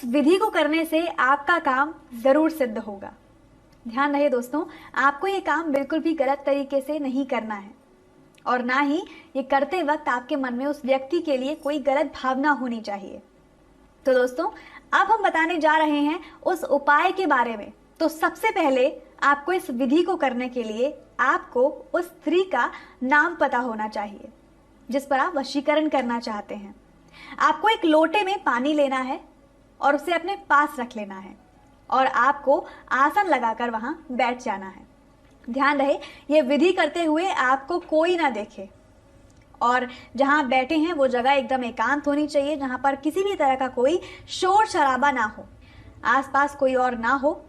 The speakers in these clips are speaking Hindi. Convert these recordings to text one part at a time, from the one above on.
विधि को करने से आपका काम जरूर सिद्ध होगा। ध्यान रहे दोस्तों, आपको ये काम बिल्कुल भी गलत तरीके से नहीं करना है और ना ही ये करते वक्त आपके मन में उस व्यक्ति के लिए कोई गलत भावना होनी चाहिए। तो दोस्तों, अब हम बताने जा रहे हैं उस उपाय के बारे में। तो सबसे पहले आपको इस विधि को करने के लिए आपको उस स्त्री का नाम पता होना चाहिए जिस पर आप वशीकरण करना चाहते हैं। आपको एक लोटे में पानी लेना है और उसे अपने पास रख लेना है और आपको आसन लगाकर वहां बैठ जाना है। ध्यान रहे, ये विधि करते हुए आपको कोई ना देखे और जहां बैठे हैं वो जगह एकदम एकांत होनी चाहिए, जहां पर किसी भी तरह का कोई शोर शराबा ना हो, आसपास कोई और ना हो।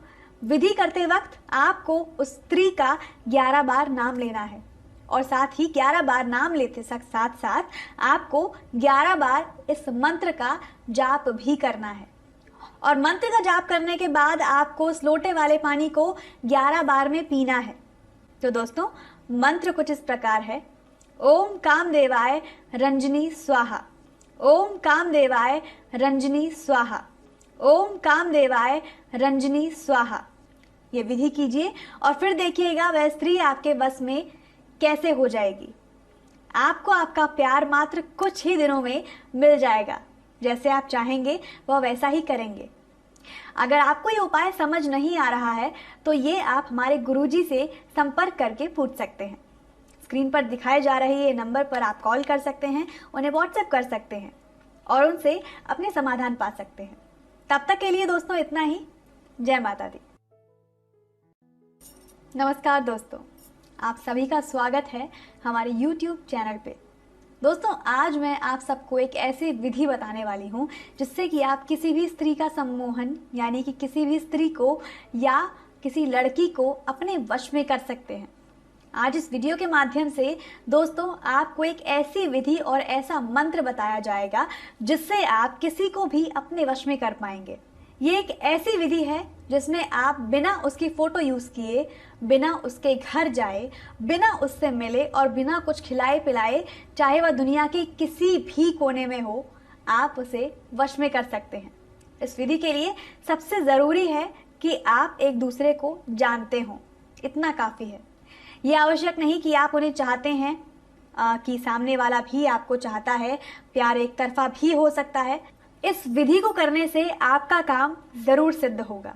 विधि करते वक्त आपको उस स्त्री का 11 बार नाम लेना है और साथ ही 11 बार नाम लेते साथ साथ आपको 11 बार इस मंत्र का जाप भी करना है। और मंत्र का जाप करने के बाद आपको उस लोटे वाले पानी को 11 बार में पीना है। तो दोस्तों, मंत्र कुछ इस प्रकार है। ओम कामदेवाय रंजनी स्वाहा, ओम कामदेवाय रंजनी स्वाहा, ओम कामदेवाय रंजनी स्वाहा। ये विधि कीजिए और फिर देखिएगा वह स्त्री आपके बस में कैसे हो जाएगी। आपको आपका प्यार मात्र कुछ ही दिनों में मिल जाएगा। जैसे आप चाहेंगे वह वैसा ही करेंगे। अगर आपको ये उपाय समझ नहीं आ रहा है तो ये आप हमारे गुरुजी से संपर्क करके पूछ सकते हैं। स्क्रीन पर दिखाए जा रहे ये नंबर पर आप कॉल कर सकते हैं, उन्हें व्हाट्सएप कर सकते हैं और उनसे अपने समाधान पा सकते हैं। तब तक के लिए दोस्तों इतना ही। जय माता दी। नमस्कार दोस्तों, आप सभी का स्वागत है हमारे YouTube चैनल पे। दोस्तों, आज मैं आप सबको एक ऐसी विधि बताने वाली हूँ जिससे कि आप किसी भी स्त्री का सम्मोहन यानी कि किसी भी स्त्री को या किसी लड़की को अपने वश में कर सकते हैं। आज इस वीडियो के माध्यम से दोस्तों आपको एक ऐसी विधि और ऐसा मंत्र बताया जाएगा जिससे आप किसी को भी अपने वश में कर पाएंगे। ये एक ऐसी विधि है जिसमें आप बिना उसकी फोटो यूज किए, बिना उसके घर जाए, बिना उससे मिले और बिना कुछ खिलाए पिलाए, चाहे वह दुनिया के किसी भी कोने में हो, आप उसे वश में कर सकते हैं। इस विधि के लिए सबसे जरूरी है कि आप एक दूसरे को जानते हो, इतना काफी है। ये आवश्यक नहीं कि आप उन्हें चाहते हैं कि सामने वाला भी आपको चाहता है। प्यार एक तरफा भी हो सकता है। इस विधि को करने से आपका काम जरूर सिद्ध होगा।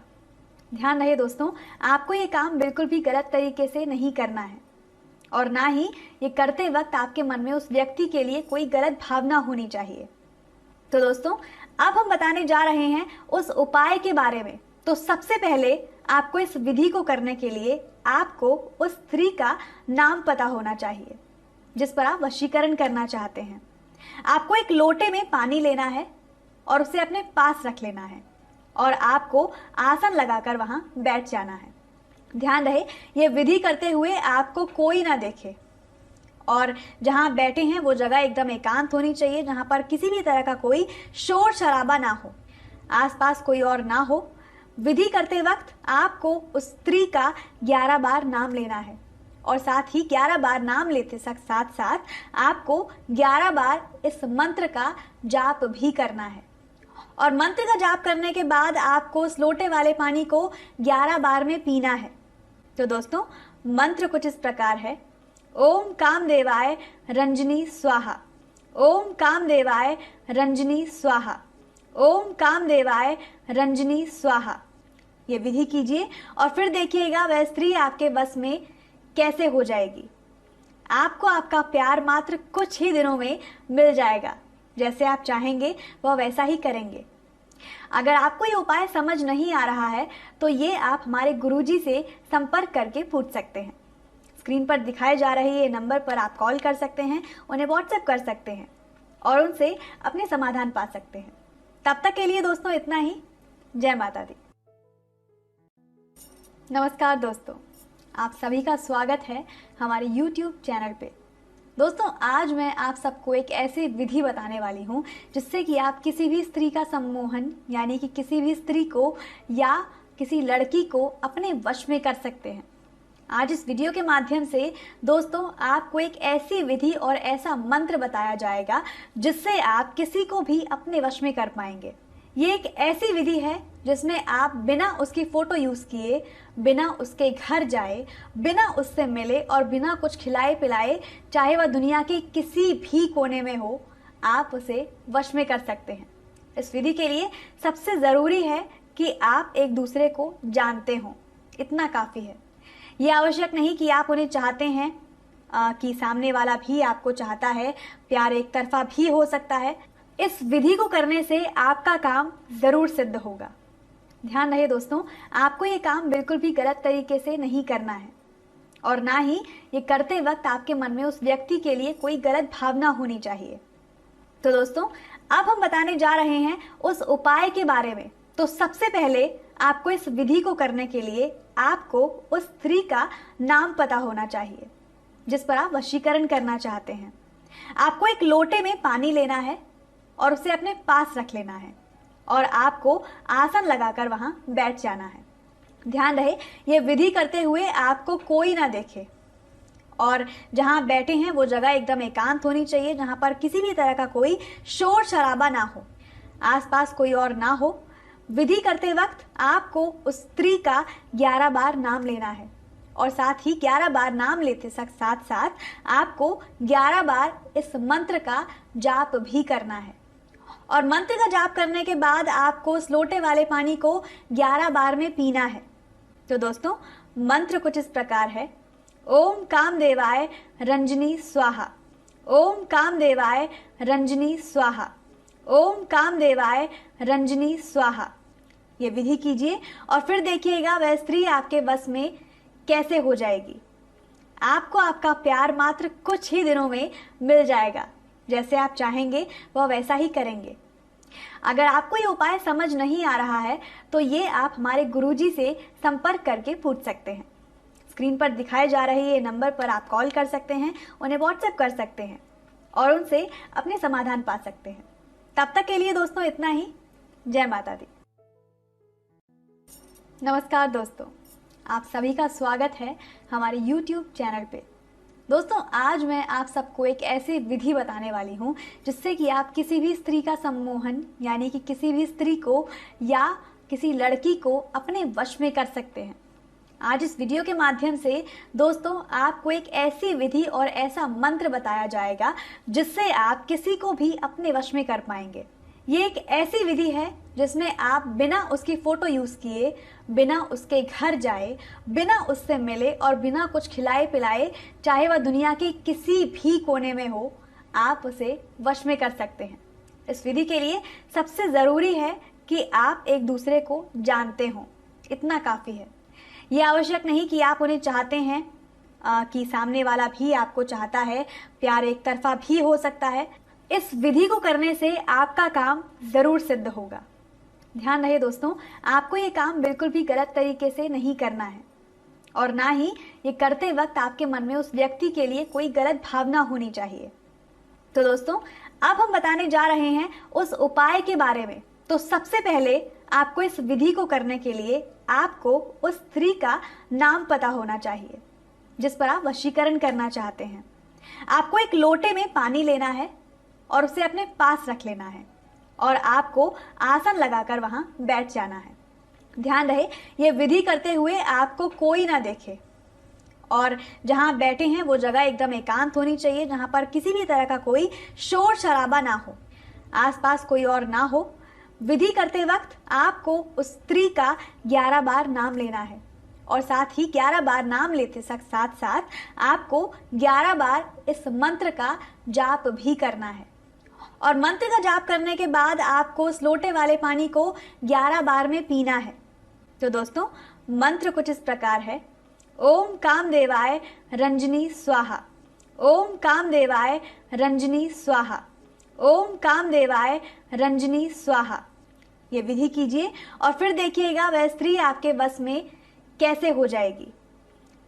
ध्यान रहे दोस्तों, आपको ये काम बिल्कुल भी गलत तरीके से नहीं करना है और ना ही ये करते वक्त आपके मन में उस व्यक्ति के लिए कोई गलत भावना होनी चाहिए। तो दोस्तों, अब हम बताने जा रहे हैं उस उपाय के बारे में। तो सबसे पहले आपको इस विधि को करने के लिए आपको उस स्त्री का नाम पता होना चाहिए जिस पर आप वशीकरण करना चाहते हैं। आपको एक लोटे में पानी लेना है और उसे अपने पास रख लेना है और आपको आसन लगाकर वहां बैठ जाना है। ध्यान रहे, ये विधि करते हुए आपको कोई ना देखे और जहां बैठे हैं वो जगह एकदम एकांत होनी चाहिए, जहां पर किसी भी तरह का कोई शोर शराबा ना हो, आसपास कोई और ना हो। विधि करते वक्त आपको उस स्त्री का 11 बार नाम लेना है और साथ ही 11 बार नाम लेते साथ साथ आपको 11 बार इस मंत्र का जाप भी करना है। और मंत्र का जाप करने के बाद आपको उस लोटे वाले पानी को 11 बार में पीना है। तो दोस्तों, मंत्र कुछ इस प्रकार है। ओम कामदेवाय रंजनी स्वाहा, ओम कामदेवाय रंजनी स्वाहा, ओम कामदेवाय रंजनी स्वाहा। ये विधि कीजिए और फिर देखिएगा वह स्त्री आपके बस में कैसे हो जाएगी। आपको आपका प्यार मात्र कुछ ही दिनों में मिल जाएगा। जैसे आप चाहेंगे वह वैसा ही करेंगे। अगर आपको ये उपाय समझ नहीं आ रहा है तो ये आप हमारे गुरुजी से संपर्क करके पूछ सकते हैं। स्क्रीन पर दिखाए जा रहे ये नंबर पर आप कॉल कर सकते हैं, उन्हें व्हाट्सएप कर सकते हैं और उनसे अपने समाधान पा सकते हैं। तब तक के लिए दोस्तों इतना ही। जय माता दी। नमस्कार दोस्तों, आप सभी का स्वागत है हमारे YouTube चैनल पे। दोस्तों, आज मैं आप सबको एक ऐसी विधि बताने वाली हूँ जिससे कि आप किसी भी स्त्री का सम्मोहन यानी कि किसी भी स्त्री को या किसी लड़की को अपने वश में कर सकते हैं। आज इस वीडियो के माध्यम से दोस्तों आपको एक ऐसी विधि और ऐसा मंत्र बताया जाएगा जिससे आप किसी को भी अपने वश में कर पाएंगे। ये एक ऐसी विधि है जिसमें आप बिना उसकी फोटो यूज किए, बिना उसके घर जाए, बिना उससे मिले और बिना कुछ खिलाए पिलाए, चाहे वह दुनिया के किसी भी कोने में हो, आप उसे वश में कर सकते हैं। इस विधि के लिए सबसे जरूरी है कि आप एक दूसरे को जानते हो, इतना काफी है। ये आवश्यक नहीं कि आप उन्हें चाहते हैं कि सामने वाला भी आपको चाहता है। प्यार एक तरफा भी हो सकता है। इस विधि को करने से आपका काम जरूर सिद्ध होगा। ध्यान रहे दोस्तों, आपको ये काम बिल्कुल भी गलत तरीके से नहीं करना है और ना ही ये करते वक्त आपके मन में उस व्यक्ति के लिए कोई गलत भावना होनी चाहिए। तो दोस्तों, अब हम बताने जा रहे हैं उस उपाय के बारे में। तो सबसे पहले आपको इस विधि को करने के लिए आपको उस स्त्री का नाम पता होना चाहिए जिस पर आप वशीकरण करना चाहते हैं। आपको एक लोटे में पानी लेना है और उसे अपने पास रख लेना है और आपको आसन लगाकर वहां बैठ जाना है। ध्यान रहे, ये विधि करते हुए आपको कोई ना देखे और जहां आप बैठे हैं वो जगह एकदम एकांत होनी चाहिए, जहां पर किसी भी तरह का कोई शोर शराबा ना हो, आसपास कोई और ना हो। विधि करते वक्त आपको उस स्त्री का 11 बार नाम लेना है और साथ ही 11 बार नाम लेते साथ साथ आपको 11 बार इस मंत्र का जाप भी करना है। और मंत्र का जाप करने के बाद आपको उस लोटे वाले पानी को 11 बार में पीना है। तो दोस्तों, मंत्र कुछ इस प्रकार है। ओम कामदेवाय रंजनी स्वाहा, ओम कामदेवाय रंजनी स्वाहा, ओम कामदेवाय रंजनी स्वाहा। ये विधि कीजिए और फिर देखिएगा वह स्त्री आपके वश में कैसे हो जाएगी। आपको आपका प्यार मात्र कुछ ही दिनों में मिल जाएगा। जैसे आप चाहेंगे वह वैसा ही करेंगे। अगर आपको ये उपाय समझ नहीं आ रहा है तो ये आप हमारे गुरुजी से संपर्क करके पूछ सकते हैं। स्क्रीन पर दिखाए जा रहे ये नंबर पर आप कॉल कर सकते हैं, उन्हें व्हाट्सएप कर सकते हैं और उनसे अपने समाधान पा सकते हैं। तब तक के लिए दोस्तों इतना ही। जय माता दी। नमस्कार दोस्तों, आप सभी का स्वागत है हमारे YouTube चैनल पे। दोस्तों, आज मैं आप सबको एक ऐसी विधि बताने वाली हूँ जिससे कि आप किसी भी स्त्री का सम्मोहन, यानी कि किसी भी स्त्री को या किसी लड़की को अपने वश में कर सकते हैं। आज इस वीडियो के माध्यम से दोस्तों आपको एक ऐसी विधि और ऐसा मंत्र बताया जाएगा जिससे आप किसी को भी अपने वश में कर पाएंगे। ये एक ऐसी विधि है जिसमें आप बिना उसकी फोटो यूज किए, बिना उसके घर जाए, बिना उससे मिले और बिना कुछ खिलाए पिलाए, चाहे वह दुनिया के किसी भी कोने में हो, आप उसे वश में कर सकते हैं। इस विधि के लिए सबसे जरूरी है कि आप एक दूसरे को जानते हो, इतना काफी है। ये आवश्यक नहीं कि आप उन्हें चाहते हैं कि सामने वाला भी आपको चाहता है। प्यार एक तरफा भी हो सकता है। इस विधि को करने से आपका काम जरूर सिद्ध होगा। ध्यान रहे दोस्तों, आपको ये काम बिल्कुल भी गलत तरीके से नहीं करना है और ना ही ये करते वक्त आपके मन में उस व्यक्ति के लिए कोई गलत भावना होनी चाहिए। तो दोस्तों, अब हम बताने जा रहे हैं उस उपाय के बारे में। तो सबसे पहले आपको इस विधि को करने के लिए आपको उस स्त्री का नाम पता होना चाहिए जिस पर आप वशीकरण करना चाहते हैं। आपको एक लोटे में पानी लेना है और उसे अपने पास रख लेना है और आपको आसन लगाकर वहां बैठ जाना है। ध्यान रहे, ये विधि करते हुए आपको कोई ना देखे और जहां आप बैठे हैं वो जगह एकदम एकांत होनी चाहिए, जहां पर किसी भी तरह का कोई शोर शराबा ना हो, आसपास कोई और ना हो। विधि करते वक्त आपको उस स्त्री का 11 बार नाम लेना है और साथ ही 11 बार नाम लेते साथ साथ आपको 11 बार इस मंत्र का जाप भी करना है। और मंत्र का जाप करने के बाद आपको उस लोटे वाले पानी को 11 बार में पीना है। तो दोस्तों, मंत्र कुछ इस प्रकार है। ओम कामदेवाय रंजनी स्वाहा, ओम कामदेवाय रंजनी स्वाहा, ओम कामदेवाय रंजनी स्वाहा। ये विधि कीजिए और फिर देखिएगा वह स्त्री आपके वश में कैसे हो जाएगी।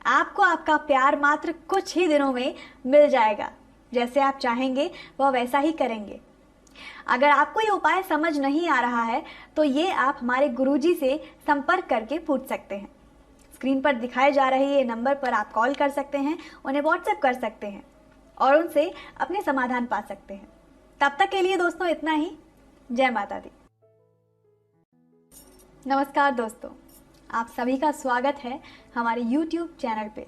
आपको आपका प्यार मात्र कुछ ही दिनों में मिल जाएगा। जैसे आप चाहेंगे वह वैसा ही करेंगे। अगर आपको ये उपाय समझ नहीं आ रहा है तो ये आप हमारे गुरुजी से संपर्क करके पूछ सकते हैं। स्क्रीन पर दिखाए जा रहे ये नंबर पर आप कॉल कर सकते हैं, उन्हें व्हाट्सएप कर सकते हैं और उनसे अपने समाधान पा सकते हैं। तब तक के लिए दोस्तों इतना ही। जय माता दी। नमस्कार दोस्तों, आप सभी का स्वागत है हमारे YouTube चैनल पे।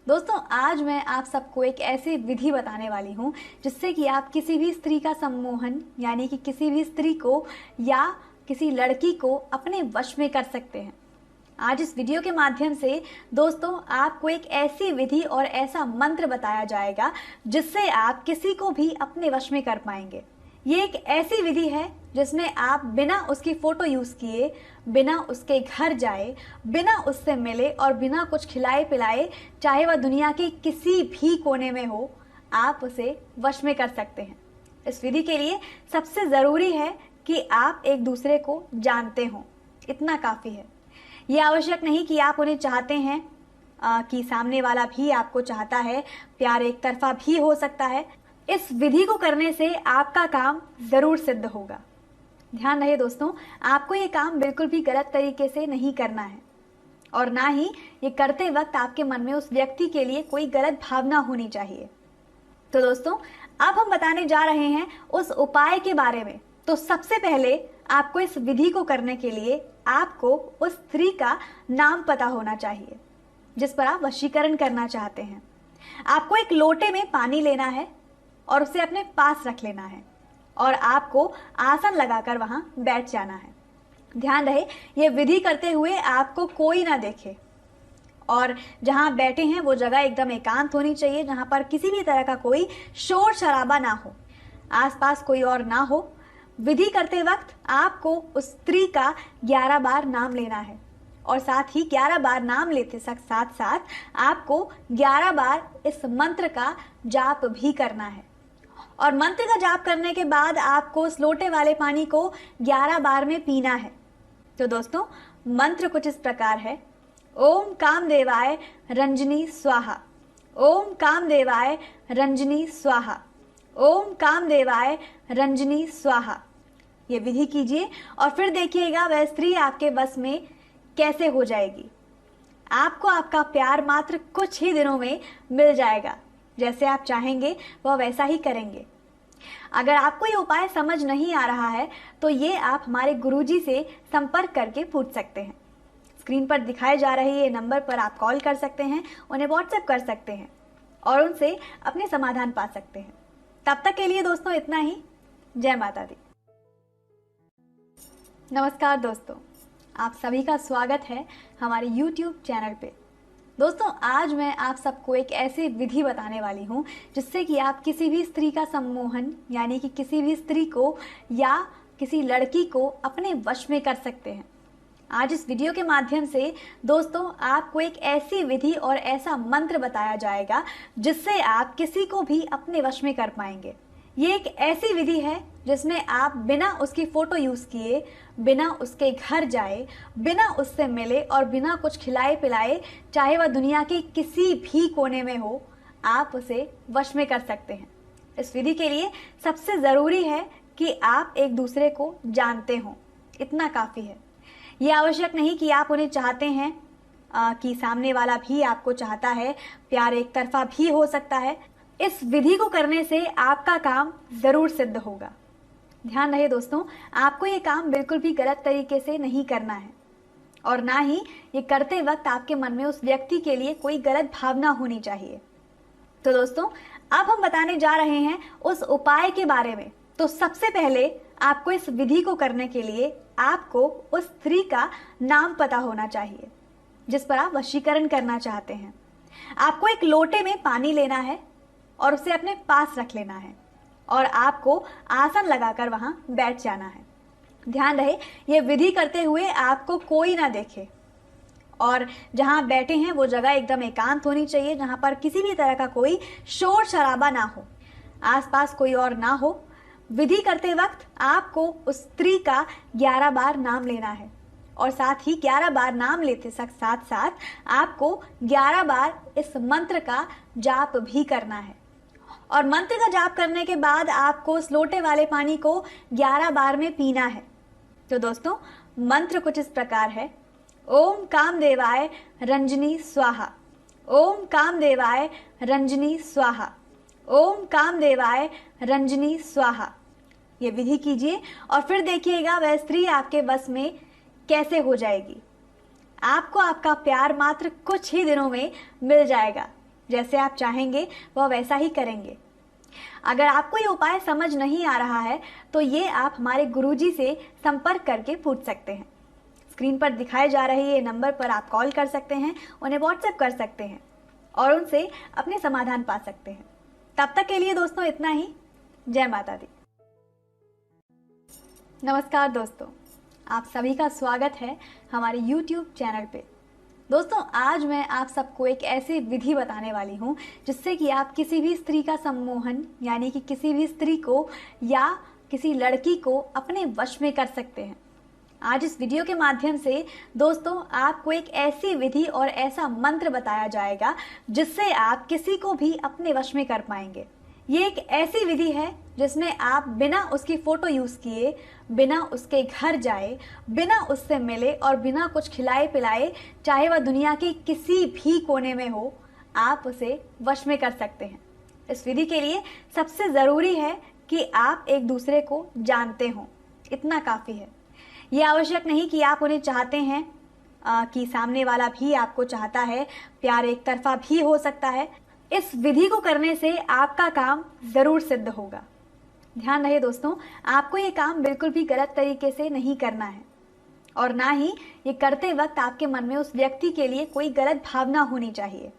दोस्तों, आज मैं आप सबको एक ऐसी विधि बताने वाली हूँ जिससे कि आप किसी भी स्त्री का सम्मोहन यानी कि किसी भी स्त्री को या किसी लड़की को अपने वश में कर सकते हैं। आज इस वीडियो के माध्यम से दोस्तों आपको एक ऐसी विधि और ऐसा मंत्र बताया जाएगा जिससे आप किसी को भी अपने वश में कर पाएंगे। ये एक ऐसी विधि है जिसमें आप बिना उसकी फोटो यूज किए, बिना उसके घर जाए, बिना उससे मिले और बिना कुछ खिलाए पिलाए, चाहे वह दुनिया के किसी भी कोने में हो, आप उसे वश में कर सकते हैं। इस विधि के लिए सबसे ज़रूरी है कि आप एक दूसरे को जानते हो, इतना काफ़ी है। ये आवश्यक नहीं कि आप उन्हें चाहते हैं कि सामने वाला भी आपको चाहता है, प्यार एक तरफा भी हो सकता है। इस विधि को करने से आपका काम ज़रूर सिद्ध होगा। ध्यान रहे दोस्तों, आपको ये काम बिल्कुल भी गलत तरीके से नहीं करना है और ना ही ये करते वक्त आपके मन में उस व्यक्ति के लिए कोई गलत भावना होनी चाहिए। तो दोस्तों, अब हम बताने जा रहे हैं उस उपाय के बारे में। तो सबसे पहले आपको इस विधि को करने के लिए आपको उस स्त्री का नाम पता होना चाहिए जिस पर आप वशीकरण करना चाहते हैं। आपको एक लोटे में पानी लेना है और उसे अपने पास रख लेना है और आपको आसन लगाकर वहां बैठ जाना है। ध्यान रहे, ये विधि करते हुए आपको कोई ना देखे और जहां बैठे हैं वो जगह एकदम एकांत होनी चाहिए, जहां पर किसी भी तरह का कोई शोर शराबा ना हो, आसपास कोई और ना हो। विधि करते वक्त आपको उस स्त्री का 11 बार नाम लेना है और साथ ही 11 बार नाम लेते साथ साथ आपको 11 बार इस मंत्र का जाप भी करना है। और मंत्र का जाप करने के बाद आपको उस लोटे वाले पानी को 11 बार में पीना है। तो दोस्तों, मंत्र कुछ इस प्रकार है। ओम कामदेवाय रंजनी स्वाहा, ओम कामदेवाय रंजनी स्वाहा, ओम कामदेवाय रंजनी स्वाहा। ये विधि कीजिए और फिर देखिएगा वह स्त्री आपके बस में कैसे हो जाएगी। आपको आपका प्यार मात्र कुछ ही दिनों में मिल जाएगा। जैसे आप चाहेंगे वह वैसा ही करेंगे। अगर आपको ये उपाय समझ नहीं आ रहा है तो ये आप हमारे गुरुजी से संपर्क करके पूछ सकते हैं। स्क्रीन पर दिखाए जा रहे ये नंबर पर आप कॉल कर सकते हैं, उन्हें व्हाट्सएप कर सकते हैं और उनसे अपने समाधान पा सकते हैं। तब तक के लिए दोस्तों इतना ही। जय माता दी। नमस्कार दोस्तों, आप सभी का स्वागत है हमारे YouTube चैनल पे। दोस्तों, आज मैं आप सबको एक ऐसी विधि बताने वाली हूँ जिससे कि आप किसी भी स्त्री का सम्मोहन यानी कि किसी भी स्त्री को या किसी लड़की को अपने वश में कर सकते हैं। आज इस वीडियो के माध्यम से दोस्तों आपको एक ऐसी विधि और ऐसा मंत्र बताया जाएगा जिससे आप किसी को भी अपने वश में कर पाएंगे। ये एक ऐसी विधि है जिसमें आप बिना उसकी फोटो यूज किए, बिना उसके घर जाए, बिना उससे मिले और बिना कुछ खिलाए पिलाए, चाहे वह दुनिया के किसी भी कोने में हो, आप उसे वश में कर सकते हैं। इस विधि के लिए सबसे ज़रूरी है कि आप एक दूसरे को जानते हो, इतना काफ़ी है। ये आवश्यक नहीं कि आप उन्हें चाहते हैं कि सामने वाला भी आपको चाहता है, प्यार एक तरफा भी हो सकता है। इस विधि को करने से आपका काम ज़रूर सिद्ध होगा। ध्यान रहे दोस्तों, आपको ये काम बिल्कुल भी गलत तरीके से नहीं करना है और ना ही ये करते वक्त आपके मन में उस व्यक्ति के लिए कोई गलत भावना होनी चाहिए। तो दोस्तों, अब हम बताने जा रहे हैं उस उपाय के बारे में। तो सबसे पहले आपको इस विधि को करने के लिए आपको उस स्त्री का नाम पता होना चाहिए जिस पर आप वशीकरण करना चाहते हैं। आपको एक लोटे में पानी लेना है और उसे अपने पास रख लेना है और आपको आसन लगाकर वहां बैठ जाना है। ध्यान रहे, ये विधि करते हुए आपको कोई ना देखे और जहां बैठे हैं वो जगह एकदम एकांत होनी चाहिए, जहां पर किसी भी तरह का कोई शोर शराबा ना हो, आसपास कोई और ना हो। विधि करते वक्त आपको उस स्त्री का 11 बार नाम लेना है और साथ ही 11 बार नाम लेते साथ साथ आपको 11 बार इस मंत्र का जाप भी करना है। और मंत्र का जाप करने के बाद आपको उस लोटे वाले पानी को 11 बार में पीना है। तो दोस्तों, मंत्र कुछ इस प्रकार है। ओम कामदेवाय रंजनी स्वाहा, ओम कामदेवाय रंजनी स्वाहा, ओम कामदेवाय रंजनी स्वाहा। ये विधि कीजिए और फिर देखिएगा वह स्त्री आपके बस में कैसे हो जाएगी। आपको आपका प्यार मात्र कुछ ही दिनों में मिल जाएगा। जैसे आप चाहेंगे वह वैसा ही करेंगे। अगर आपको ये उपाय समझ नहीं आ रहा है तो ये आप हमारे गुरुजी से संपर्क करके पूछ सकते हैं। स्क्रीन पर दिखाए जा रहे ये नंबर पर आप कॉल कर सकते हैं, उन्हें व्हाट्सएप कर सकते हैं और उनसे अपने समाधान पा सकते हैं। तब तक के लिए दोस्तों इतना ही। जय माता दी। नमस्कार दोस्तों, आप सभी का स्वागत है हमारे YouTube चैनल पे। दोस्तों आज मैं आप सबको एक ऐसी विधि बताने वाली हूँ जिससे कि आप किसी भी स्त्री का सम्मोहन यानी कि किसी भी स्त्री को या किसी लड़की को अपने वश में कर सकते हैं। आज इस वीडियो के माध्यम से दोस्तों आपको एक ऐसी विधि और ऐसा मंत्र बताया जाएगा जिससे आप किसी को भी अपने वश में कर पाएंगे। ये एक ऐसी विधि है जिसमें आप बिना उसकी फोटो यूज किए, बिना उसके घर जाए, बिना उससे मिले और बिना कुछ खिलाए पिलाए, चाहे वह दुनिया के किसी भी कोने में हो, आप उसे वश में कर सकते हैं। इस विधि के लिए सबसे जरूरी है कि आप एक दूसरे को जानते हो, इतना काफी है। ये आवश्यक नहीं कि आप उन्हें चाहते हैं कि सामने वाला भी आपको चाहता है। प्यार एक तरफा भी हो सकता है। इस विधि को करने से आपका काम जरूर सिद्ध होगा। ध्यान रहे दोस्तों, आपको ये काम बिल्कुल भी गलत तरीके से नहीं करना है और ना ही ये करते वक्त आपके मन में उस व्यक्ति के लिए कोई गलत भावना होनी चाहिए।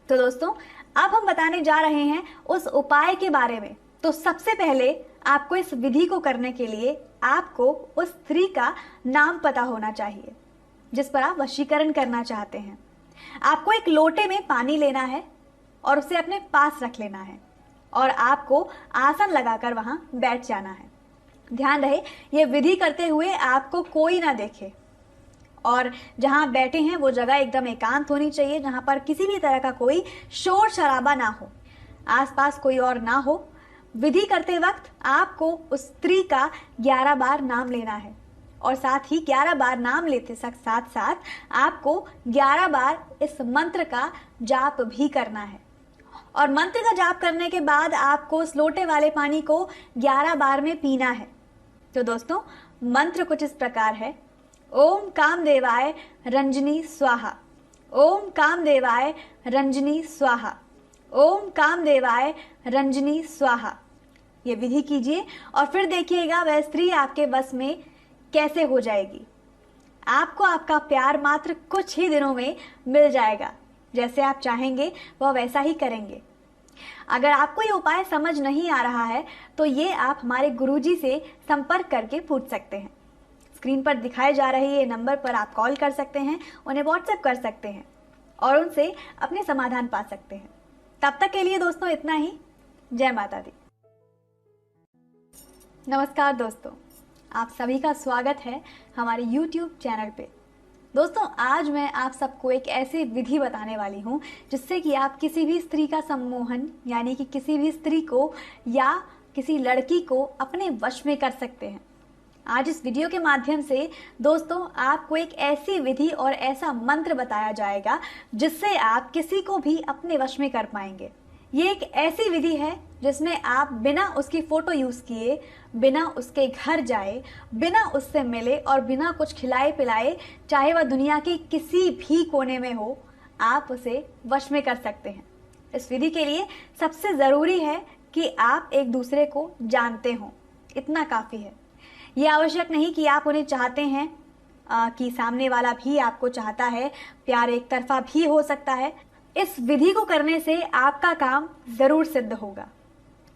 तो दोस्तों अब हम बताने जा रहे हैं उस उपाय के बारे में। तो सबसे पहले आपको इस विधि को करने के लिए आपको उस स्त्री का नाम पता होना चाहिए जिस पर आप वशीकरण करना चाहते हैं। आपको एक लोटे में पानी लेना है और उसे अपने पास रख लेना है और आपको आसन लगाकर वहां बैठ जाना है। ध्यान रहे ये विधि करते हुए आपको कोई ना देखे और जहां बैठे हैं वो जगह एकदम एकांत होनी चाहिए, जहां पर किसी भी तरह का कोई शोर शराबा ना हो, आसपास कोई और ना हो। विधि करते वक्त आपको उस स्त्री का 11 बार नाम लेना है और साथ ही 11 बार नाम लेते साथ साथ आपको 11 बार इस मंत्र का जाप भी करना है। और मंत्र का जाप करने के बाद आपको उस लोटे वाले पानी को 11 बार में पीना है। तो दोस्तों मंत्र कुछ इस प्रकार है। ओम कामदेवाय रंजनी स्वाहा, ओम कामदेवाय रंजनी स्वाहा, ओम कामदेवाय रंजनी स्वाहा। ये विधि कीजिए और फिर देखिएगा वह स्त्री आपके बस में कैसे हो जाएगी। आपको आपका प्यार मात्र कुछ ही दिनों में मिल जाएगा। जैसे आप चाहेंगे वह वैसा ही करेंगे। अगर आपको ये उपाय समझ नहीं आ रहा है तो ये आप हमारे गुरुजी से संपर्क करके पूछ सकते हैं। स्क्रीन पर दिखाए जा रहे ये नंबर पर आप कॉल कर सकते हैं, उन्हें व्हाट्सएप कर सकते हैं और उनसे अपने समाधान पा सकते हैं। तब तक के लिए दोस्तों इतना ही। जय माता दी। नमस्कार दोस्तों, आप सभी का स्वागत है हमारे YouTube चैनल पे। दोस्तों आज मैं आप सबको एक ऐसी विधि बताने वाली हूँ जिससे कि आप किसी भी स्त्री का सम्मोहन यानी कि किसी भी स्त्री को या किसी लड़की को अपने वश में कर सकते हैं। आज इस वीडियो के माध्यम से दोस्तों आपको एक ऐसी विधि और ऐसा मंत्र बताया जाएगा जिससे आप किसी को भी अपने वश में कर पाएंगे। ये एक ऐसी विधि है जिसमें आप बिना उसकी फोटो यूज किए, बिना उसके घर जाए, बिना उससे मिले और बिना कुछ खिलाए पिलाए, चाहे वह दुनिया के किसी भी कोने में हो, आप उसे वश में कर सकते हैं। इस विधि के लिए सबसे जरूरी है कि आप एक दूसरे को जानते हो, इतना काफी है। ये आवश्यक नहीं कि आप उन्हें चाहते हैं कि सामने वाला भी आपको चाहता है। प्यार एक तरफा भी हो सकता है। इस विधि को करने से आपका काम जरूर सिद्ध होगा।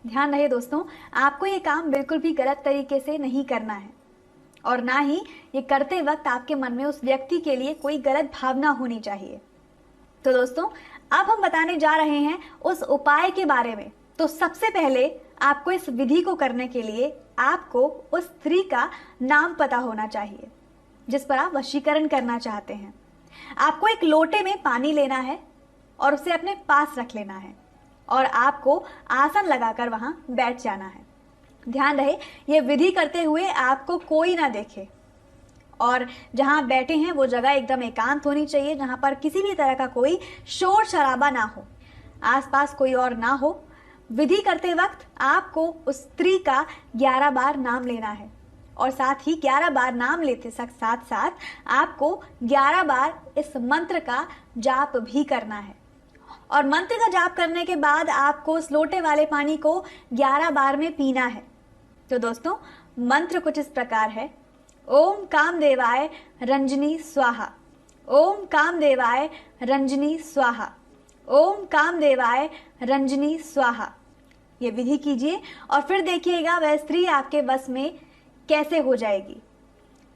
ध्यान रहे दोस्तों, आपको ये काम बिल्कुल भी गलत तरीके से नहीं करना है और ना ही ये करते वक्त आपके मन में उस व्यक्ति के लिए कोई गलत भावना होनी चाहिए। तो दोस्तों अब हम बताने जा रहे हैं उस उपाय के बारे में। तो सबसे पहले आपको इस विधि को करने के लिए आपको उस स्त्री का नाम पता होना चाहिए जिस पर आप वशीकरण करना चाहते हैं। आपको एक लोटे में पानी लेना है और उसे अपने पास रख लेना है और आपको आसन लगाकर वहां बैठ जाना है। ध्यान रहे ये विधि करते हुए आपको कोई ना देखे और जहां बैठे हैं वो जगह एकदम एकांत होनी चाहिए, जहां पर किसी भी तरह का कोई शोर शराबा ना हो, आसपास कोई और ना हो। विधि करते वक्त आपको उस स्त्री का 11 बार नाम लेना है और साथ ही 11 बार नाम लेते साथ साथ आपको 11 बार इस मंत्र का जाप भी करना है। और मंत्र का जाप करने के बाद आपको उस लोटे वाले पानी को 11 बार में पीना है। तो दोस्तों, मंत्र कुछ इस प्रकार है। ओम कामदेवाय रंजनी स्वाहा, ओम कामदेवाय रंजनी स्वाहा, ओम कामदेवाय रंजनी स्वाहा। ये विधि कीजिए और फिर देखिएगा वह स्त्री आपके वश में कैसे हो जाएगी।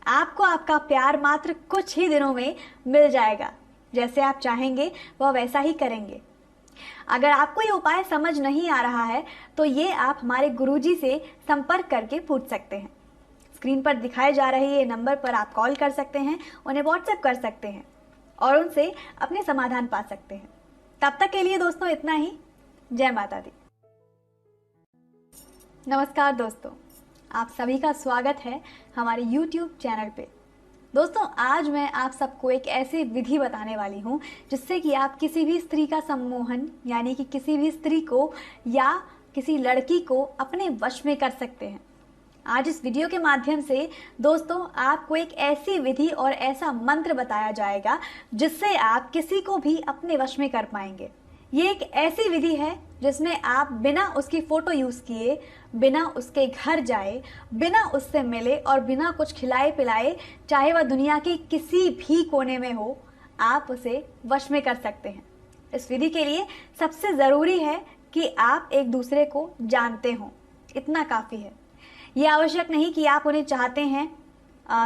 आपको आपका प्यार मात्र कुछ ही दिनों में मिल जाएगा। जैसे आप चाहेंगे वह वैसा ही करेंगे। अगर आपको ये उपाय समझ नहीं आ रहा है तो ये आप हमारे गुरुजी से संपर्क करके पूछ सकते हैं। स्क्रीन पर दिखाए जा रहे ये नंबर पर आप कॉल कर सकते हैं, उन्हें व्हाट्सएप कर सकते हैं और उनसे अपने समाधान पा सकते हैं। तब तक के लिए दोस्तों इतना ही। जय माता दी। नमस्कार दोस्तों, आप सभी का स्वागत है हमारे YouTube चैनल पे। दोस्तों, आज मैं आप सबको एक ऐसी विधि बताने वाली हूँ जिससे कि आप किसी भी स्त्री का सम्मोहन यानी कि किसी भी स्त्री को या किसी लड़की को अपने वश में कर सकते हैं। आज इस वीडियो के माध्यम से दोस्तों आपको एक ऐसी विधि और ऐसा मंत्र बताया जाएगा जिससे आप किसी को भी अपने वश में कर पाएंगे। ये एक ऐसी विधि है जिसमें आप बिना उसकी फोटो यूज किए, बिना उसके घर जाए, बिना उससे मिले और बिना कुछ खिलाए पिलाए, चाहे वह दुनिया के किसी भी कोने में हो, आप उसे वश में कर सकते हैं। इस विधि के लिए सबसे जरूरी है कि आप एक दूसरे को जानते हो, इतना काफी है। ये आवश्यक नहीं कि आप उन्हें चाहते हैं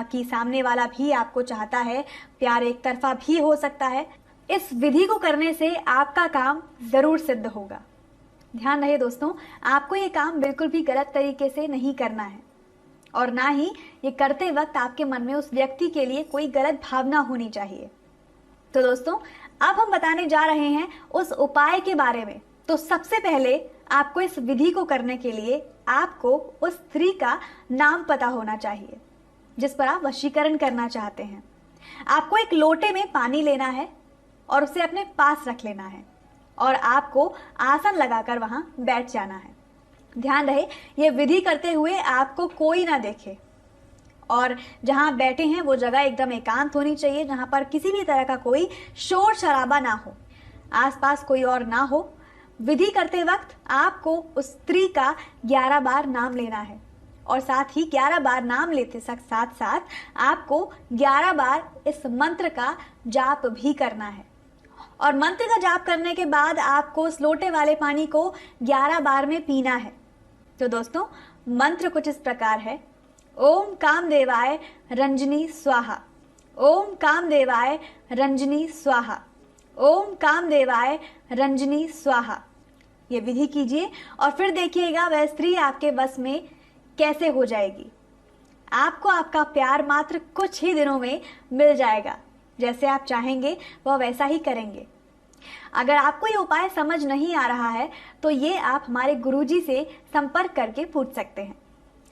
कि सामने वाला भी आपको चाहता है। प्यार एक तरफा भी हो सकता है। इस विधि को करने से आपका काम जरूर सिद्ध होगा। ध्यान रहे दोस्तों, आपको ये काम बिल्कुल भी गलत तरीके से नहीं करना है और ना ही ये करते वक्त आपके मन में उस व्यक्ति के लिए कोई गलत भावना होनी चाहिए। तो दोस्तों, अब हम बताने जा रहे हैं उस उपाय के बारे में। तो सबसे पहले आपको इस विधि को करने के लिए आपको उस स्त्री का नाम पता होना चाहिए जिस पर आप वशीकरण करना चाहते हैं। आपको एक लोटे में पानी लेना है और उसे अपने पास रख लेना है और आपको आसन लगाकर वहां बैठ जाना है। ध्यान रहे, ये विधि करते हुए आपको कोई ना देखे और जहां आप बैठे हैं वो जगह एकदम एकांत होनी चाहिए, जहां पर किसी भी तरह का कोई शोर शराबा ना हो, आसपास कोई और ना हो। विधि करते वक्त आपको उस स्त्री का 11 बार नाम लेना है और साथ ही 11 बार नाम लेते साथ साथ आपको 11 बार इस मंत्र का जाप भी करना है। और मंत्र का जाप करने के बाद आपको उस लोटे वाले पानी को 11 बार में पीना है। तो दोस्तों, मंत्र कुछ इस प्रकार है। ओम कामदेवाय रंजनी स्वाहा, ओम कामदेवाय रंजनी स्वाहा, ओम कामदेवाय रंजनी स्वाहा। ये विधि कीजिए और फिर देखिएगा वह स्त्री आपके वश में कैसे हो जाएगी। आपको आपका प्यार मात्र कुछ ही दिनों में मिल जाएगा। जैसे आप चाहेंगे वह वैसा ही करेंगे। अगर आपको ये उपाय समझ नहीं आ रहा है तो ये आप हमारे गुरुजी से संपर्क करके पूछ सकते हैं।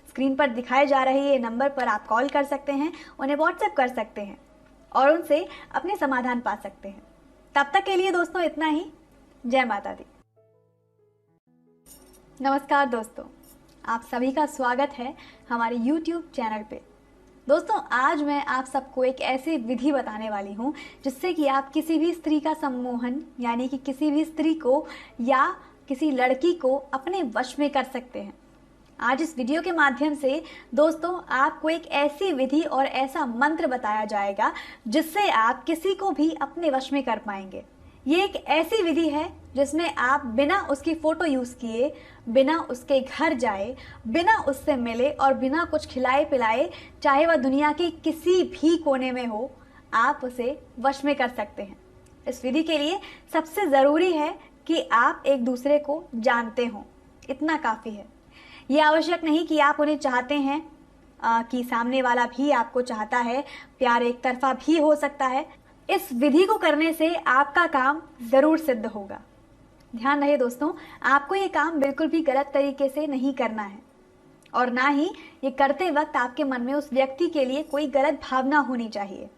स्क्रीन पर दिखाए जा रहे ये नंबर पर आप कॉल कर सकते हैं, उन्हें व्हाट्सएप कर सकते हैं और उनसे अपने समाधान पा सकते हैं। तब तक के लिए दोस्तों इतना ही। जय माता दी। नमस्कार दोस्तों, आप सभी का स्वागत है हमारे YouTube चैनल पे। दोस्तों, आज मैं आप सबको एक ऐसी विधि बताने वाली हूँ जिससे कि आप किसी भी स्त्री का सम्मोहन यानी कि किसी भी स्त्री को या किसी लड़की को अपने वश में कर सकते हैं। आज इस वीडियो के माध्यम से दोस्तों आपको एक ऐसी विधि और ऐसा मंत्र बताया जाएगा जिससे आप किसी को भी अपने वश में कर पाएंगे। ये एक ऐसी विधि है जिसमें आप बिना उसकी फोटो यूज किए, बिना उसके घर जाए, बिना उससे मिले और बिना कुछ खिलाए पिलाए, चाहे वह दुनिया के किसी भी कोने में हो, आप उसे वश में कर सकते हैं। इस विधि के लिए सबसे जरूरी है कि आप एक दूसरे को जानते हो, इतना काफी है। ये आवश्यक नहीं कि आप उन्हें चाहते हैं कि सामने वाला भी आपको चाहता है। प्यार एक तरफा भी हो सकता है। इस विधि को करने से आपका काम जरूर सिद्ध होगा। ध्यान रहे दोस्तों, आपको ये काम बिल्कुल भी गलत तरीके से नहीं करना है और ना ही ये करते वक्त आपके मन में उस व्यक्ति के लिए कोई गलत भावना होनी चाहिए।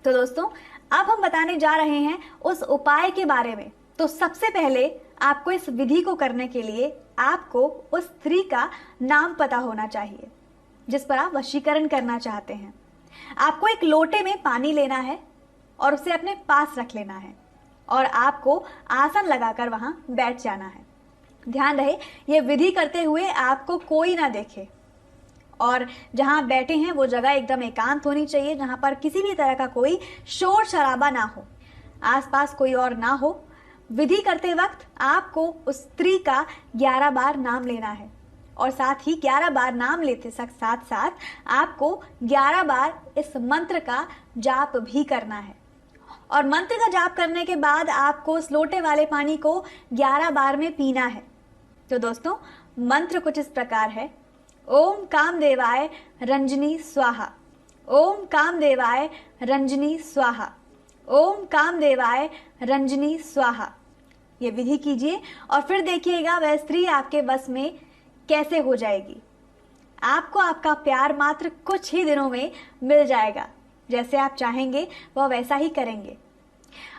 तो दोस्तों, अब हम बताने जा रहे हैं उस उपाय के बारे में। तो सबसे पहले आपको इस विधि को करने के लिए आपको उस स्त्री का नाम पता होना चाहिए जिस पर आप वशीकरण करना चाहते हैं। आपको एक लोटे में पानी लेना है और उसे अपने पास रख लेना है और आपको आसन लगाकर वहां बैठ जाना है। ध्यान रहे, ये विधि करते हुए आपको कोई ना देखे और जहां आप बैठे हैं वो जगह एकदम एकांत होनी चाहिए, जहां पर किसी भी तरह का कोई शोर शराबा ना हो, आसपास कोई और ना हो। विधि करते वक्त आपको उस स्त्री का 11 बार नाम लेना है और साथ ही 11 बार नाम लेते साथ साथ आपको 11 बार इस मंत्र का जाप भी करना है। और मंत्र का जाप करने के बाद आपको उस लोटे वाले पानी को 11 बार में पीना है। तो दोस्तों, मंत्र कुछ इस प्रकार है। ओम कामदेवाय रंजनी स्वाहा, ओम कामदेवाय रंजनी स्वाहा, ओम कामदेवाय रंजनी स्वाहा। ये विधि कीजिए और फिर देखिएगा वह स्त्री आपके वश में कैसे हो जाएगी। आपको आपका प्यार मात्र कुछ ही दिनों में मिल जाएगा। जैसे आप चाहेंगे वह वैसा ही करेंगे।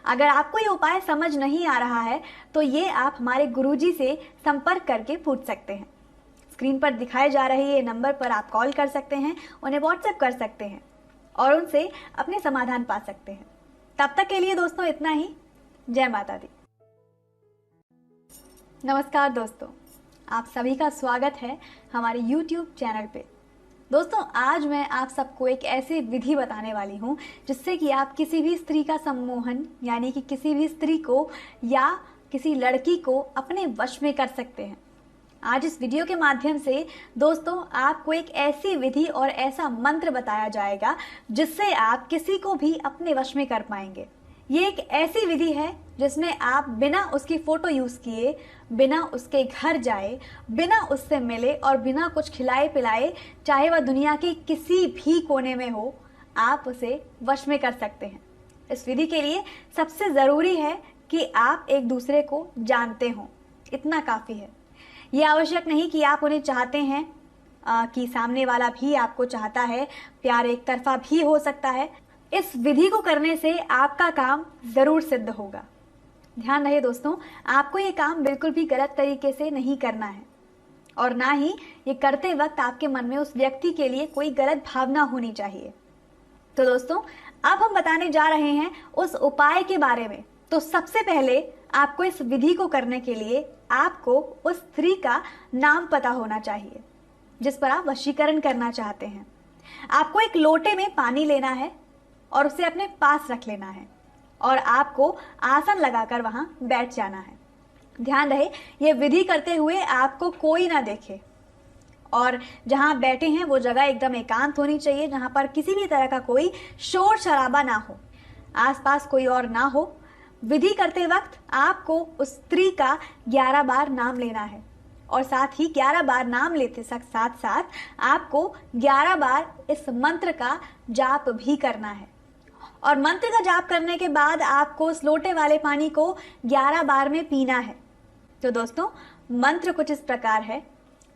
अगर आपको ये उपाय समझ नहीं आ रहा है तो ये आप हमारे गुरुजी से संपर्क करके पूछ सकते हैं। स्क्रीन पर दिखाए जा रहे ये नंबर पर आप कॉल कर सकते हैं, उन्हें व्हाट्सएप कर सकते हैं और उनसे अपने समाधान पा सकते हैं। तब तक के लिए दोस्तों इतना ही। जय माता दी। नमस्कार दोस्तों, आप सभी का स्वागत है हमारे YouTube चैनल पे। दोस्तों, आज मैं आप सबको एक ऐसी विधि बताने वाली हूँ जिससे कि आप किसी भी स्त्री का सम्मोहन यानी कि किसी भी स्त्री को या किसी लड़की को अपने वश में कर सकते हैं। आज इस वीडियो के माध्यम से दोस्तों आपको एक ऐसी विधि और ऐसा मंत्र बताया जाएगा जिससे आप किसी को भी अपने वश में कर पाएंगे। ये एक ऐसी विधि है जिसमें आप बिना उसकी फोटो यूज किए, बिना उसके घर जाए, बिना उससे मिले और बिना कुछ खिलाए पिलाए, चाहे वह दुनिया के किसी भी कोने में हो, आप उसे वश में कर सकते हैं। इस विधि के लिए सबसे ज़रूरी है कि आप एक दूसरे को जानते हों, इतना काफ़ी है। ये आवश्यक नहीं कि आप उन्हें चाहते हैं कि सामने वाला भी आपको चाहता है, प्यार एक तरफा भी हो सकता है। इस विधि को करने से आपका काम ज़रूर सिद्ध होगा। ध्यान रहे दोस्तों, आपको ये काम बिल्कुल भी गलत तरीके से नहीं करना है और ना ही ये करते वक्त आपके मन में उस व्यक्ति के लिए कोई गलत भावना होनी चाहिए। तो दोस्तों, अब हम बताने जा रहे हैं उस उपाय के बारे में। तो सबसे पहले आपको इस विधि को करने के लिए आपको उस स्त्री का नाम पता होना चाहिए जिस पर आप वशीकरण करना चाहते हैं। आपको एक लोटे में पानी लेना है और उसे अपने पास रख लेना है और आपको आसन लगाकर वहां बैठ जाना है। ध्यान रहे, ये विधि करते हुए आपको कोई ना देखे और जहां आप बैठे हैं वो जगह एकदम एकांत होनी चाहिए, जहां पर किसी भी तरह का कोई शोर शराबा ना हो, आसपास कोई और ना हो। विधि करते वक्त आपको उस स्त्री का 11 बार नाम लेना है और साथ ही 11 बार नाम लेते साथ साथ आपको 11 बार इस मंत्र का जाप भी करना है। और मंत्र का जाप करने के बाद आपको उस लोटे वाले पानी को 11 बार में पीना है। तो दोस्तों, मंत्र कुछ इस प्रकार है।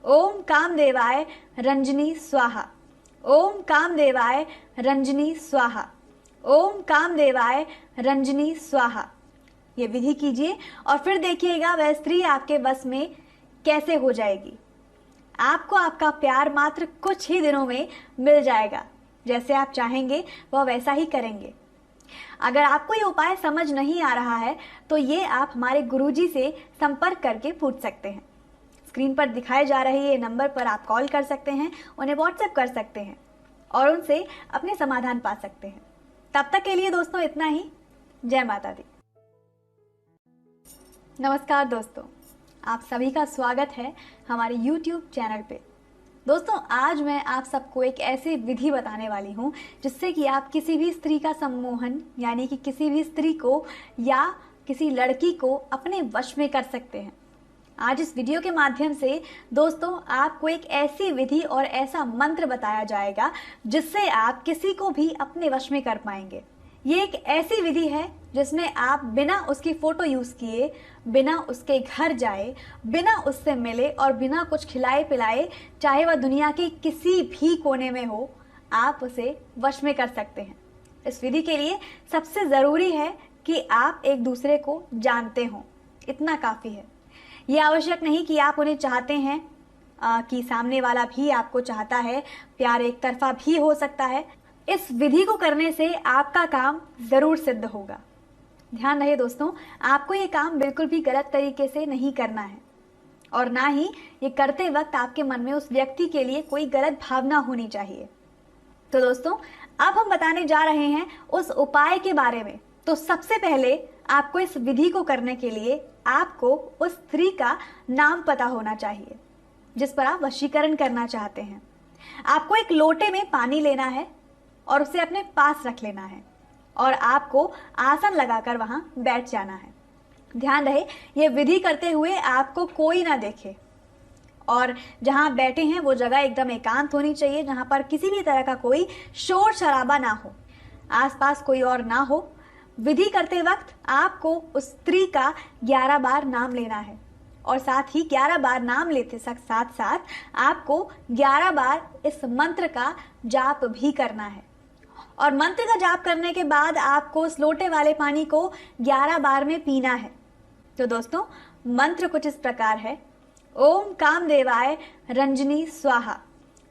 ओम कामदेवाय रंजनी स्वाहा, ओम कामदेवाय रंजनी स्वाहा, ओम कामदेवाय रंजनी स्वाहा। ये विधि कीजिए और फिर देखिएगा वह स्त्री आपके वश में कैसे हो जाएगी। आपको आपका प्यार मात्र कुछ ही दिनों में मिल जाएगा। जैसे आप चाहेंगे वह वैसा ही करेंगे। अगर आपको ये उपाय समझ नहीं आ रहा है तो ये आप हमारे गुरुजी से संपर्क करके पूछ सकते हैं। स्क्रीन पर दिखाए जा रहे ये नंबर पर आप कॉल कर सकते हैं, उन्हें व्हाट्सएप कर सकते हैं और उनसे अपने समाधान पा सकते हैं। तब तक के लिए दोस्तों इतना ही। जय माता दी। नमस्कार दोस्तों, आप सभी का स्वागत है हमारे YouTube चैनल पे। दोस्तों, आज मैं आप सबको एक ऐसी विधि बताने वाली हूँ जिससे कि आप किसी भी स्त्री का सम्मोहन यानी कि किसी भी स्त्री को या किसी लड़की को अपने वश में कर सकते हैं। आज इस वीडियो के माध्यम से दोस्तों आपको एक ऐसी विधि और ऐसा मंत्र बताया जाएगा जिससे आप किसी को भी अपने वश में कर पाएंगे। ये एक ऐसी विधि है जिसमें आप बिना उसकी फोटो यूज किए, बिना उसके घर जाए, बिना उससे मिले और बिना कुछ खिलाए पिलाए, चाहे वह दुनिया के किसी भी कोने में हो, आप उसे वश में कर सकते हैं। इस विधि के लिए सबसे ज़रूरी है कि आप एक दूसरे को जानते हों, इतना काफ़ी है। ये आवश्यक नहीं कि आप उन्हें चाहते हैं कि सामने वाला भी आपको चाहता है, प्यार एक तरफा भी हो सकता है। इस विधि को करने से आपका काम जरूर सिद्ध होगा। ध्यान रहे दोस्तों, आपको ये काम बिल्कुल भी गलत तरीके से नहीं करना है और ना ही ये करते वक्त आपके मन में उस व्यक्ति के लिए कोई गलत भावना होनी चाहिए। तो दोस्तों, अब हम बताने जा रहे हैं उस उपाय के बारे में। तो सबसे पहले आपको इस विधि को करने के लिए आपको उस स्त्री का नाम पता होना चाहिए जिस पर आप वशीकरण करना चाहते हैं। आपको एक लोटे में पानी लेना है और उसे अपने पास रख लेना है और आपको आसन लगाकर वहां बैठ जाना है। ध्यान रहे, ये विधि करते हुए आपको कोई ना देखे और जहां आप बैठे हैं वो जगह एकदम एकांत होनी चाहिए, जहां पर किसी भी तरह का कोई शोर शराबा ना हो, आसपास कोई और ना हो। विधि करते वक्त आपको उस स्त्री का 11 बार नाम लेना है और साथ ही 11 बार नाम लेते साथ साथ आपको 11 बार इस मंत्र का जाप भी करना है। और मंत्र का जाप करने के बाद आपको उस लोटे वाले पानी को 11 बार में पीना है। तो दोस्तों, मंत्र कुछ इस प्रकार है। ओम कामदेवाय रंजनी स्वाहा,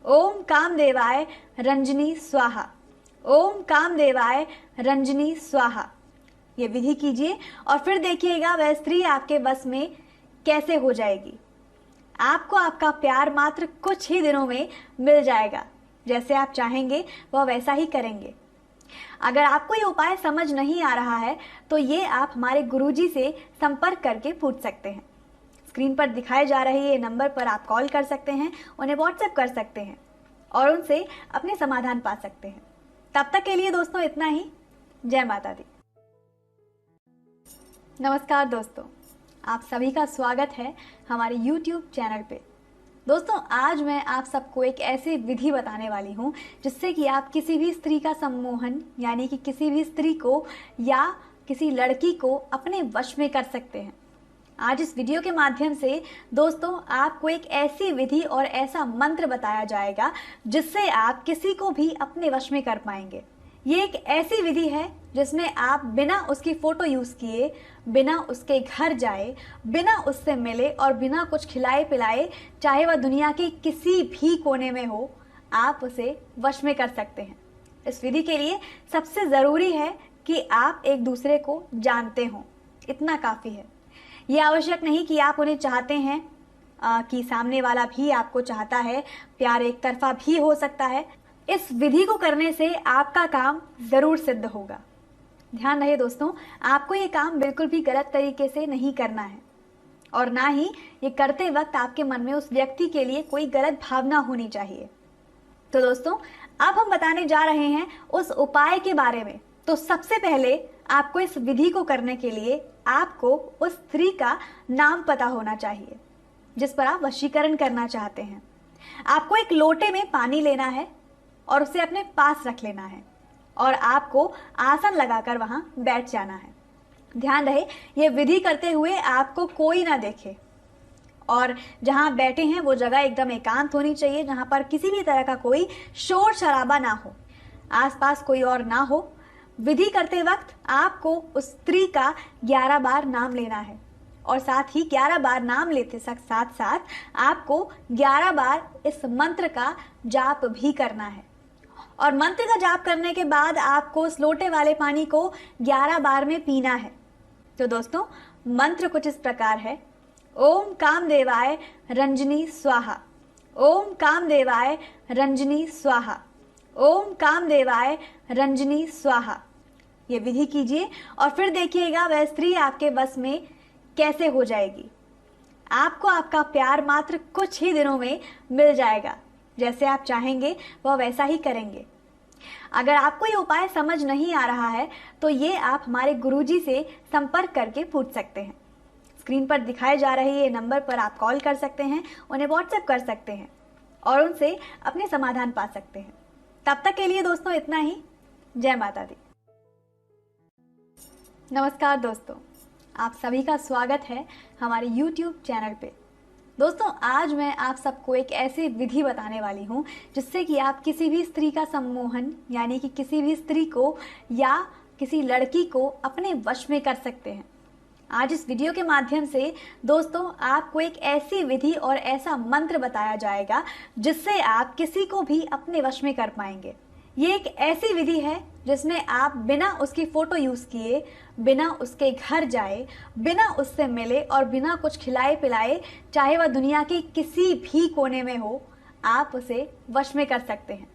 ओम कामदेवाय रंजनी स्वाहा, ओम कामदेवाय रंजनी स्वाहा। ये विधि कीजिए और फिर देखिएगा वह स्त्री आपके वश में कैसे हो जाएगी। आपको आपका प्यार मात्र कुछ ही दिनों में मिल जाएगा। जैसे आप चाहेंगे वह वैसा ही करेंगे। अगर आपको ये उपाय समझ नहीं आ रहा है तो ये आप हमारे गुरुजी से संपर्क करके पूछ सकते हैं। स्क्रीन पर दिखाए जा रहे ये नंबर पर आप कॉल कर सकते हैं, उन्हें व्हाट्सएप कर सकते हैं और उनसे अपने समाधान पा सकते हैं। तब तक के लिए दोस्तों इतना ही। जय माता दी। नमस्कार दोस्तों, आप सभी का स्वागत है हमारे YouTube चैनल पे। दोस्तों, आज मैं आप सबको एक ऐसी विधि बताने वाली हूँ जिससे कि आप किसी भी स्त्री का सम्मोहन यानी कि किसी भी स्त्री को या किसी लड़की को अपने वश में कर सकते हैं। आज इस वीडियो के माध्यम से दोस्तों आपको एक ऐसी विधि और ऐसा मंत्र बताया जाएगा जिससे आप किसी को भी अपने वश में कर पाएंगे। ये एक ऐसी विधि है जिसमें आप बिना उसकी फोटो यूज किए, बिना उसके घर जाए, बिना उससे मिले और बिना कुछ खिलाए पिलाए, चाहे वह दुनिया के किसी भी कोने में हो, आप उसे वश में कर सकते हैं। इस विधि के लिए सबसे जरूरी है कि आप एक दूसरे को जानते हो, इतना काफी है। यह आवश्यक नहीं कि आप उन्हें चाहते हैं कि सामने वाला भी आपको चाहता है, प्यार एक तरफा भी हो सकता है। इस विधि को करने से आपका काम जरूर सिद्ध होगा। ध्यान रहे दोस्तों, आपको ये काम बिल्कुल भी गलत तरीके से नहीं करना है और ना ही ये करते वक्त आपके मन में उस व्यक्ति के लिए कोई गलत भावना होनी चाहिए। तो दोस्तों, अब हम बताने जा रहे हैं उस उपाय के बारे में। तो सबसे पहले आपको इस विधि को करने के लिए आपको उस स्त्री का नाम पता होना चाहिए जिस पर आप वशीकरण करना चाहते हैं। आपको एक लोटे में पानी लेना है और उसे अपने पास रख लेना है और आपको आसन लगाकर वहां बैठ जाना है। ध्यान रहे, ये विधि करते हुए आपको कोई ना देखे और जहां आप बैठे हैं वो जगह एकदम एकांत होनी चाहिए, जहां पर किसी भी तरह का कोई शोर शराबा ना हो, आसपास कोई और ना हो। विधि करते वक्त आपको उस स्त्री का 11 बार नाम लेना है और साथ ही 11 बार नाम लेते साथ साथ आपको 11 बार इस मंत्र का जाप भी करना है। और मंत्र का जाप करने के बाद आपको उस लोटे वाले पानी को 11 बार में पीना है। तो दोस्तों, मंत्र कुछ इस प्रकार है। ओम कामदेवाय रंजनी स्वाहा, ओम कामदेवाय रंजनी स्वाहा, ओम कामदेवाय रंजनी स्वाहा। ये विधि कीजिए और फिर देखिएगा वह स्त्री आपके वश में कैसे हो जाएगी। आपको आपका प्यार मात्र कुछ ही दिनों में मिल जाएगा। जैसे आप चाहेंगे वह वैसा ही करेंगे। अगर आपको ये उपाय समझ नहीं आ रहा है तो ये आप हमारे गुरुजी से संपर्क करके पूछ सकते हैं। स्क्रीन पर दिखाए जा रहे ये नंबर पर आप कॉल कर सकते हैं, उन्हें व्हाट्सएप कर सकते हैं और उनसे अपने समाधान पा सकते हैं। तब तक के लिए दोस्तों इतना ही। जय माता दी। नमस्कार दोस्तों, आप सभी का स्वागत है हमारे YouTube चैनल पे। दोस्तों, आज मैं आप सबको एक ऐसी विधि बताने वाली हूँ जिससे कि आप किसी भी स्त्री का सम्मोहन यानी कि किसी भी स्त्री को या किसी लड़की को अपने वश में कर सकते हैं। आज इस वीडियो के माध्यम से दोस्तों आपको एक ऐसी विधि और ऐसा मंत्र बताया जाएगा जिससे आप किसी को भी अपने वश में कर पाएंगे। ये एक ऐसी विधि है जिसमें आप बिना उसकी फोटो यूज किए, बिना उसके घर जाए, बिना उससे मिले और बिना कुछ खिलाए पिलाए, चाहे वह दुनिया के किसी भी कोने में हो, आप उसे वश में कर सकते हैं।